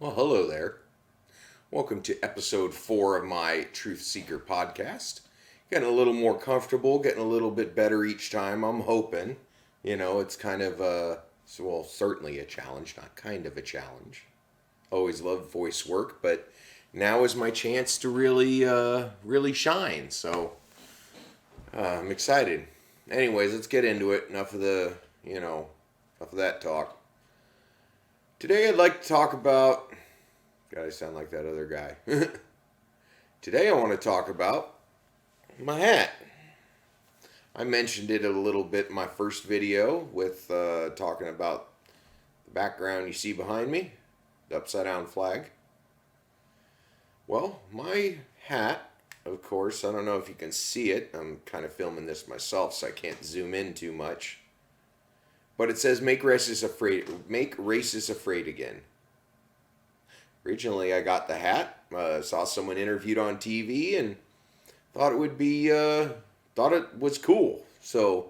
Well, hello there. Welcome to episode 4 of my Truth Seeker podcast. Getting a little more comfortable, getting a little bit better each time, I'm hoping. It's kind of certainly a challenge, not kind of a challenge. Always loved voice work, but now is my chance to really shine. So, I'm excited. Anyways, let's get into it. Enough of that talk. Today I'd like to talk about... God, I sound like that other guy. Today I want to talk about my hat. I mentioned it a little bit in my first video with talking about the background you see behind me, the upside down flag. Well, my hat, of course, I don't know if you can see it. I'm kind of filming this myself, so I can't zoom in too much. But it says, make racists afraid again. Originally, I got the hat, saw someone interviewed on TV, and thought it was cool. So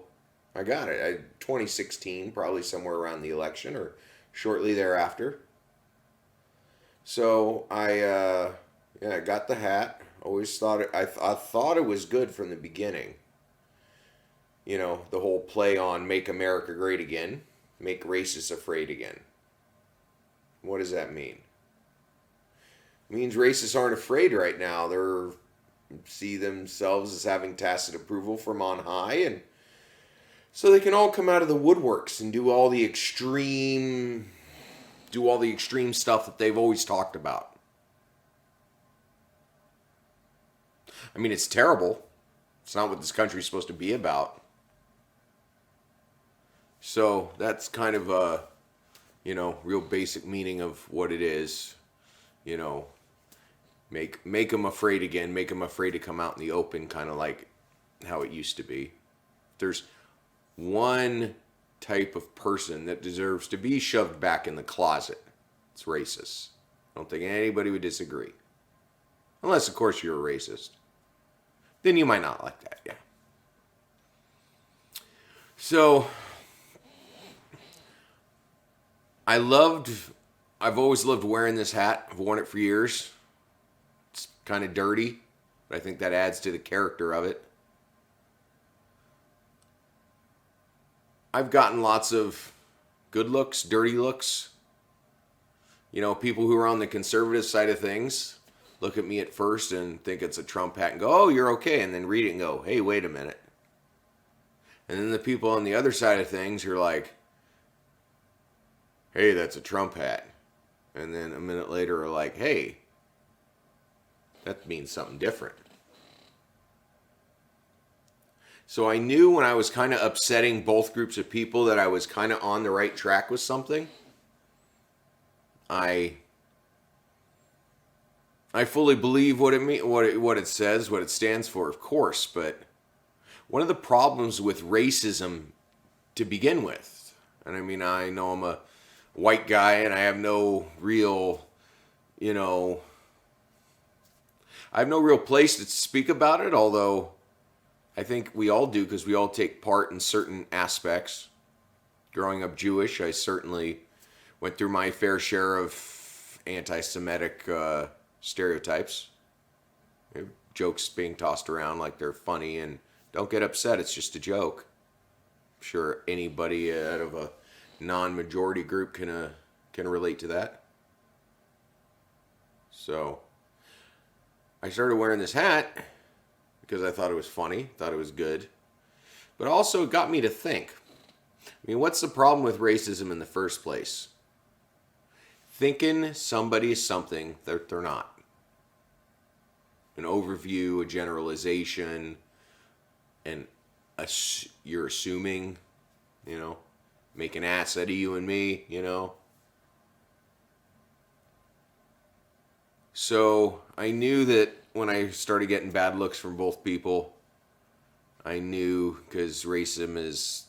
I got it. 2016, probably somewhere around the election or shortly thereafter. So I got the hat. Always thought I thought it was good from the beginning. The whole play on "Make America Great Again," make racists afraid again. What does that mean? It means racists aren't afraid right now. They see themselves as having tacit approval from on high, and so they can all come out of the woodworks and do all the extreme stuff that they've always talked about. I mean, it's terrible. It's not what this country's supposed to be about. So that's kind of a, real basic meaning of what it is. Make them afraid again. Make them afraid to come out in the open, kind of like how it used to be. There's one type of person that deserves to be shoved back in the closet. It's racists. I don't think anybody would disagree. Unless, of course, you're a racist. Then you might not like that, yeah. So, I've always loved wearing this hat. I've worn it for years. It's kind of dirty, but I think that adds to the character of it. I've gotten lots of good looks, dirty looks. People who are on the conservative side of things look at me at first and think it's a Trump hat and go, oh, you're okay. And then read it and go, hey, wait a minute. And then the people on the other side of things are like, hey, that's a Trump hat. And then a minute later are like, hey, that means something different. So I knew when I was kind of upsetting both groups of people that I was kind of on the right track with something. I fully believe what it says, what it stands for, of course, but one of the problems with racism to begin with, and I mean, I know I'm a white guy and I have no real, I have no real place to speak about it, although I think we all do because we all take part in certain aspects. Growing up Jewish, I certainly went through my fair share of anti-Semitic stereotypes. Jokes being tossed around like they're funny, and don't get upset, it's just a joke. I'm sure anybody out of a non-majority group can relate to that. So I started wearing this hat because I thought it was funny, thought it was good, but also it got me to think. I mean, what's the problem with racism in the first place? Thinking somebody is something that they're not. An overview, a generalization, and you're assuming, make an ass out of you and me, So I knew that when I started getting bad looks from both people, I knew, because racism is,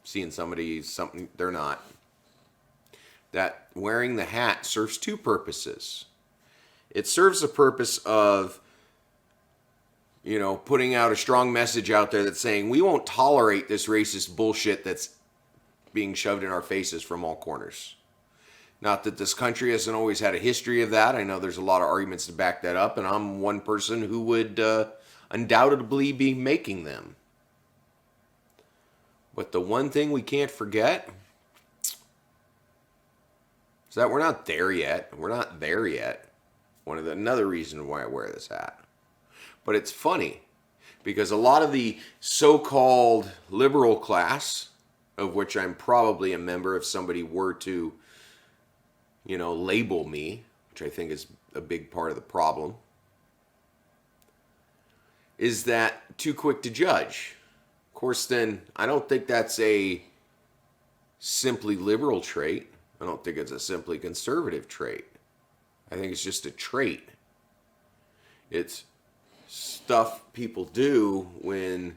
seeing something they're not, that wearing the hat serves two purposes. It serves the purpose of, putting out a strong message out there that's saying we won't tolerate this racist bullshit that's being shoved in our faces from all corners. Not that this country hasn't always had a history of that. I know there's a lot of arguments to back that up, and I'm one person who would undoubtedly be making them. But the one thing we can't forget is that we're not there yet. We're not there yet. Another reason why I wear this hat. But it's funny because a lot of the so-called liberal class, of which I'm probably a member if somebody were to, label me, which I think is a big part of the problem, is that too quick to judge. Of course, then I don't think that's a simply liberal trait. I don't think it's a simply conservative trait. I think it's just a trait. It's stuff people do when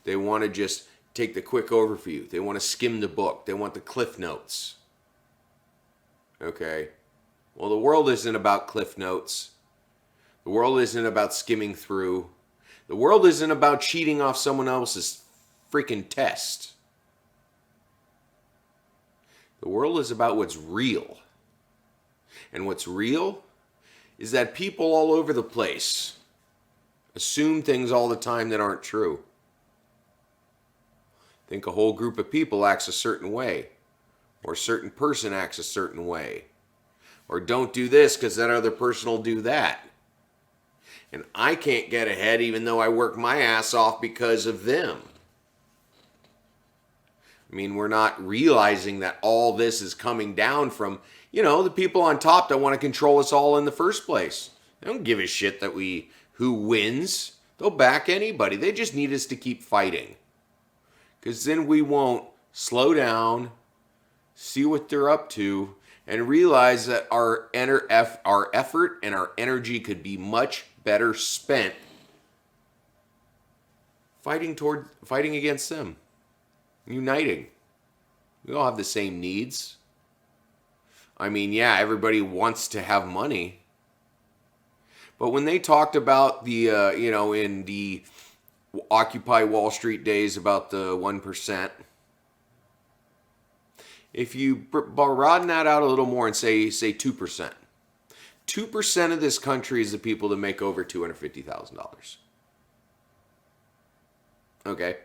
they want to just take the quick overview. They want to skim the book. They want the cliff notes. Okay? Well, the world isn't about cliff notes. The world isn't about skimming through. The world isn't about cheating off someone else's freaking test. The world is about what's real. And what's real is that people all over the place assume things all the time that aren't true. Think a whole group of people acts a certain way, or a certain person acts a certain way, or don't do this because that other person will do that. And I can't get ahead even though I work my ass off because of them. I mean, we're not realizing that all this is coming down from, the people on top that want to control us all in the first place. They don't give a shit who wins. They'll back anybody. They just need us to keep fighting. Because then we won't slow down, see what they're up to, and realize that our effort and our energy could be much better spent fighting against them. Uniting. We all have the same needs. I mean, yeah, everybody wants to have money. But when they talked about the, in the Occupy Wall Street days about the 1%, if you broaden that out a little more and say 2%. 2% of this country is the people that make over $250,000. Okay?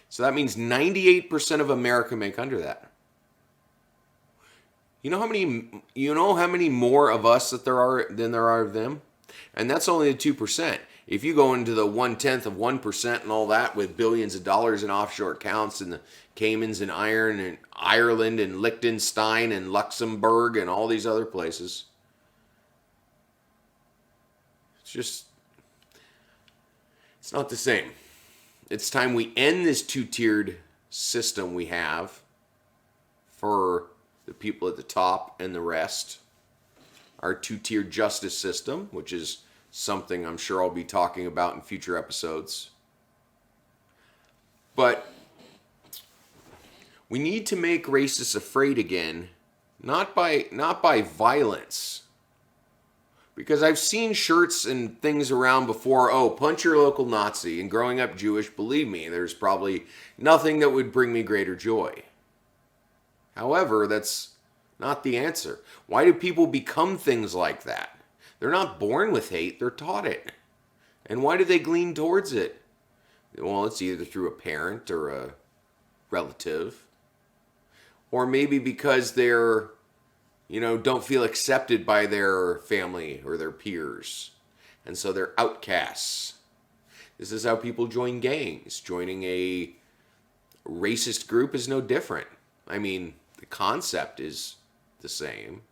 So that means 98% of America make under that. You know how many more of us that there are than there are of them? And that's only the 2%. If you go into the 1/10 of 1% and all that with billions of dollars in offshore accounts in the Caymans and Ireland and Liechtenstein and Luxembourg and all these other places, it's not the same. It's time we end this two-tiered system we have for the people at the top and the rest. Our two-tiered justice system, which is something I'm sure I'll be talking about in future episodes. But we need to make racists afraid again, not by violence. Because I've seen shirts and things around before, punch your local Nazi. And growing up Jewish, believe me, there's probably nothing that would bring me greater joy. However, that's not the answer. Why do people become things like that? They're not born with hate, they're taught it. And why do they lean towards it? Well, it's either through a parent or a relative. Or maybe because they're don't feel accepted by their family or their peers. And so they're outcasts. This is how people join gangs. Joining a racist group is no different. I mean, the concept is the same.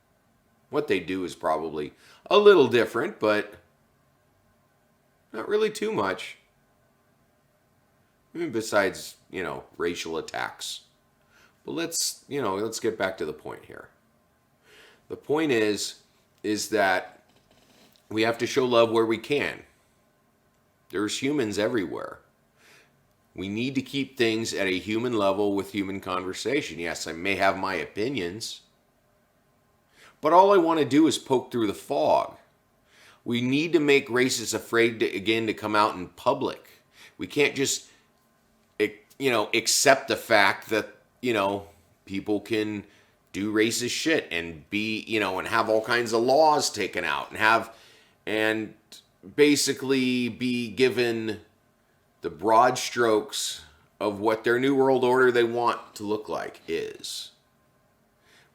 What they do is probably a little different, but not really too much. I mean, besides, racial attacks. But let's get back to the point here. The point is that we have to show love where we can. There's humans everywhere. We need to keep things at a human level with human conversation. Yes, I may have my opinions, but all I want to do is poke through the fog. We need to make racists afraid to come out in public. We can't just, accept the fact that, people can do racist shit and be, and have all kinds of laws taken out and basically be given the broad strokes of what their new world order they want to look like is.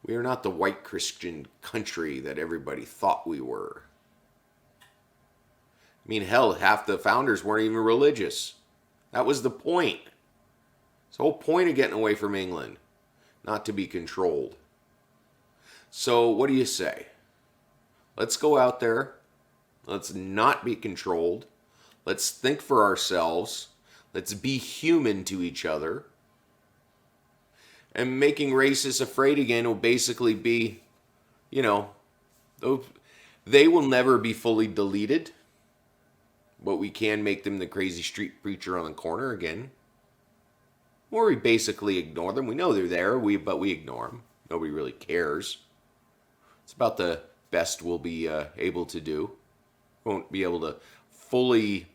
We are not the white Christian country that everybody thought we were. I mean, hell, half the founders weren't even religious. That was the point. It's the whole point of getting away from England, not to be controlled. So what do you say? Let's go out there. Let's not be controlled. Let's think for ourselves. Let's be human to each other. And making racists afraid again will basically be, they will never be fully deleted. But we can make them the crazy street preacher on the corner again. Or we basically ignore them. We know they're there, but we ignore them. Nobody really cares. It's about the best we'll be able to do. Won't be able to fully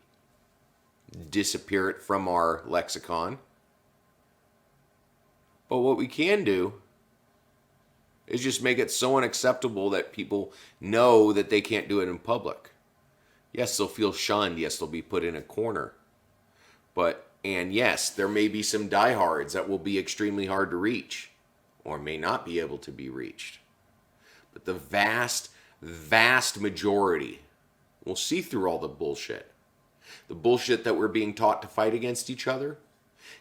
disappear it from our lexicon. But what we can do is just make it so unacceptable that people know that they can't do it in public. Yes, they'll feel shunned. Yes, they'll be put in a corner. And yes, there may be some diehards that will be extremely hard to reach or may not be able to be reached. But the vast, vast majority will see through all the bullshit. The bullshit that we're being taught to fight against each other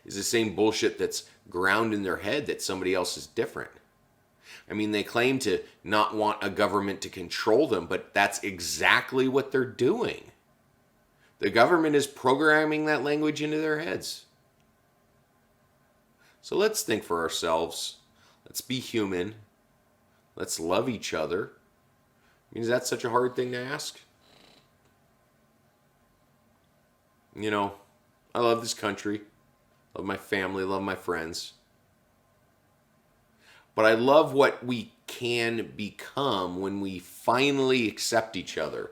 is the same bullshit that's ground in their head that somebody else is different. I mean, they claim to not want a government to control them, but that's exactly what they're doing. The government is programming that language into their heads. So let's think for ourselves. Let's be human. Let's love each other. I mean, is that such a hard thing to ask? I love this country. Love my family. Love my friends. But I love what we can become when we finally accept each other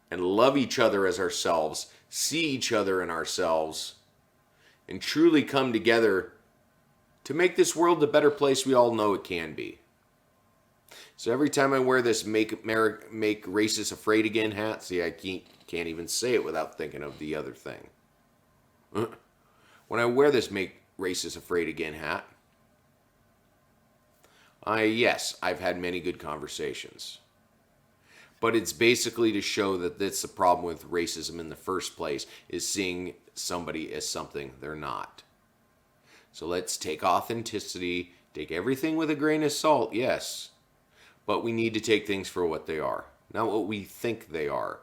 and love each other as ourselves, see each other in ourselves, and truly come together to make this world the better place we all know it can be. So every time I wear this make racists afraid again hat, see, I can't even say it without thinking of the other thing. When I wear this make racists afraid again hat, I've had many good conversations. But it's basically to show that that's the problem with racism in the first place, is seeing somebody as something they're not. So let's take authenticity, take everything with a grain of salt, yes. But we need to take things for what they are, not what we think they are.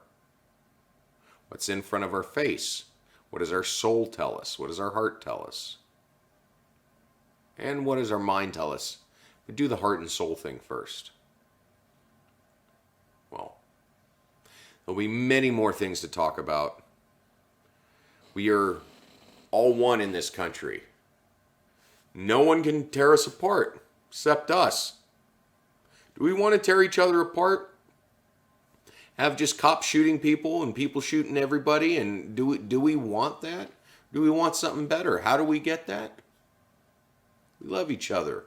What's in front of our face? What does our soul tell us? What does our heart tell us? And what does our mind tell us? But do the heart and soul thing first. Well, there'll be many more things to talk about. We are all one in this country. No one can tear us apart except us. Do we want to tear each other apart? Have just cops shooting people and people shooting everybody? And do we want that? Do we want something better? How do we get that? We love each other.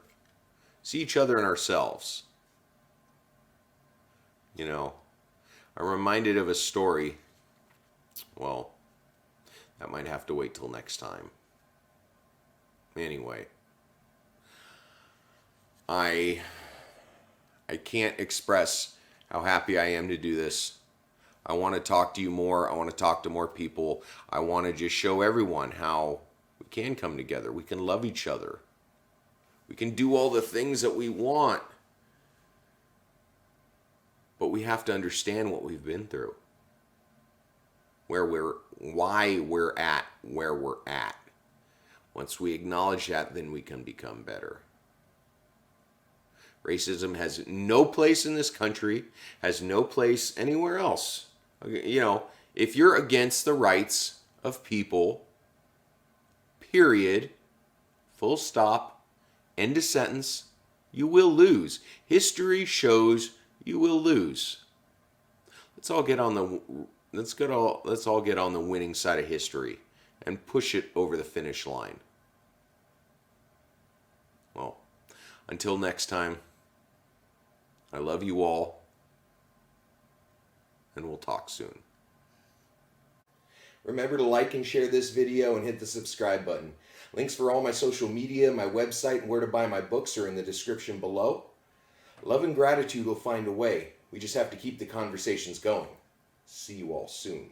See each other in ourselves. I'm reminded of a story. Well, that might have to wait till next time. Anyway, I can't express how happy I am to do this. I want to talk to you more. I want to talk to more people. I want to just show everyone how we can come together. We can love each other. We can do all the things that we want. But we have to understand what we've been through. Why we're at where we're at. Once we acknowledge that, then we can become better. Racism has no place in this country, has no place anywhere else. If you're against the rights of people, period, full stop, end of sentence, you will lose. History shows you will lose. Let's all get on the winning side of history and push it over the finish line. Well, Until next time, I love you all, and we'll talk soon. Remember to like and share this video and hit the subscribe button. Links for all my social media, my website, and where to buy my books are in the description below. Love and gratitude will find a way. We just have to keep the conversations going. See you all soon.